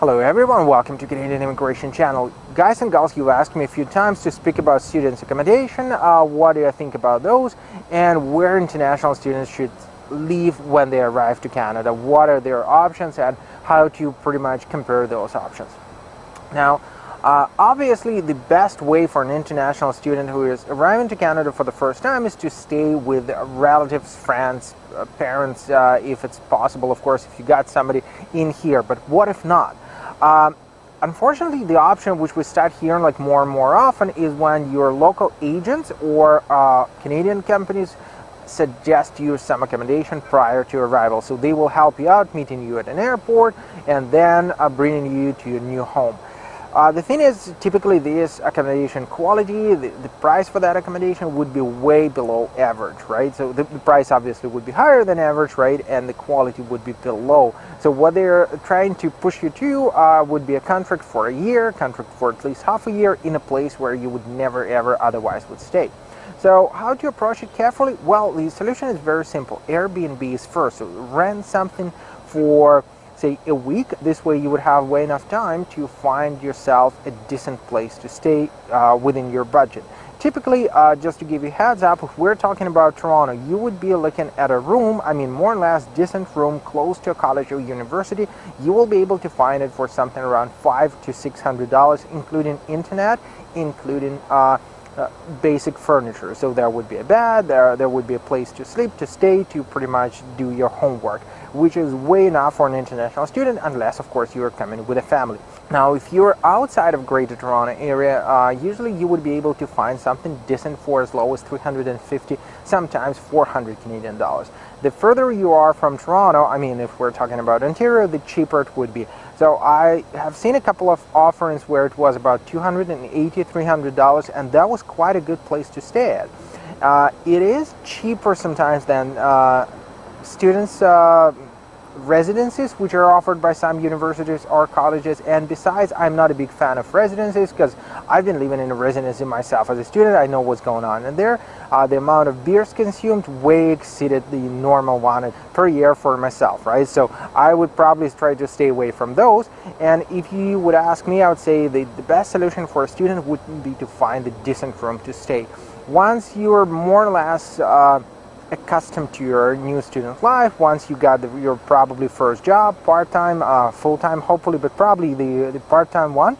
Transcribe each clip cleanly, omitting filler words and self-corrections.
Hello everyone, welcome to Canadian Immigration Channel. Guys and gals, you've asked me a few times to speak about students' accommodation, what do I think about those, and where international students should live when they arrive to Canada, what are their options, and how to pretty much compare those options. Now, obviously the best way for an international student who is arriving to Canada for the first time is to stay with relatives, friends, parents, if it's possible, of course, if you got somebody in here. But what if not? Unfortunately, the option which we start hearing like more and more often is when your local agents or Canadian companies suggest you some accommodation prior to arrival. So they will help you out, meeting you at an airport, and then bringing you to your new home. The thing is, typically this accommodation quality, the price for that accommodation would be way below average, right? So the price obviously would be higher than average, right? And the quality would be below. So what they're trying to push you to would be a contract for a year, contract for at least half a year in a place where you would never ever otherwise would stay. So how to approach it carefully? Well, the solution is very simple. Airbnb is first. So rent something for say a week. This way you would have way enough time to find yourself a decent place to stay within your budget. Typically, just to give you a heads up, if we're talking about Toronto, you would be looking at a room, I mean more or less decent room close to a college or university. You will be able to find it for something around $500 to $600, including internet, including basic furniture. So there would be a bed, there would be a place to sleep, to stay, to pretty much do your homework, which is way enough for an international student, unless of course you are coming with a family. Now if you're outside of Greater Toronto area, usually you would be able to find something decent for as low as $350, sometimes $400 Canadian dollars. The further you are from Toronto, I mean if we're talking about Ontario, the cheaper it would be. So I have seen a couple of offerings where it was about $280, $300, and that was quite a good place to stay at. It is cheaper sometimes than students' residences, which are offered by some universities or colleges. And besides, I'm not a big fan of residences because I've been living in a residency myself as a student. I know what's going on in there. The amount of beers consumed way exceeded the normal one per year for myself, right? So I would probably try to stay away from those. And if you would ask me, I would say the best solution for a student would be to find a decent room to stay. Once you're more or less accustomed to your new student life, once you got your probably first job, part-time, full-time hopefully, but probably the part-time one,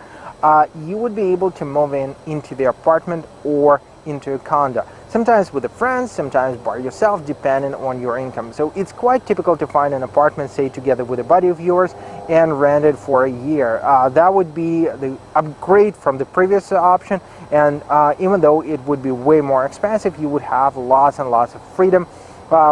you would be able to move into the apartment or into a condo. Sometimes with a friend, sometimes by yourself, depending on your income. So it's quite typical to find an apartment, say together with a buddy of yours, and rent it for a year. That would be the upgrade from the previous option, and even though it would be way more expensive, you would have lots and lots of freedom,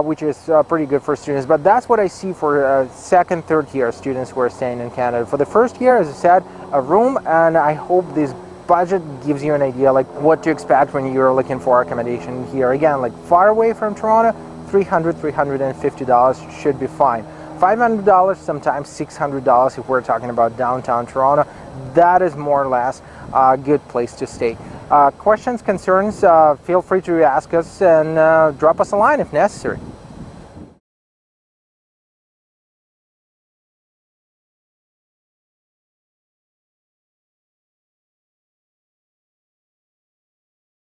which is pretty good for students. But that's what I see for second, third year students who are staying in Canada. For the first year, as I said, a room, and I hope this budget gives you an idea like what to expect when you're looking for accommodation here. Again, like far away from Toronto, $300, $350 should be fine. $500, sometimes $600 if we're talking about downtown Toronto. That is more or less a good place to stay. Questions, concerns, feel free to ask us and drop us a line if necessary.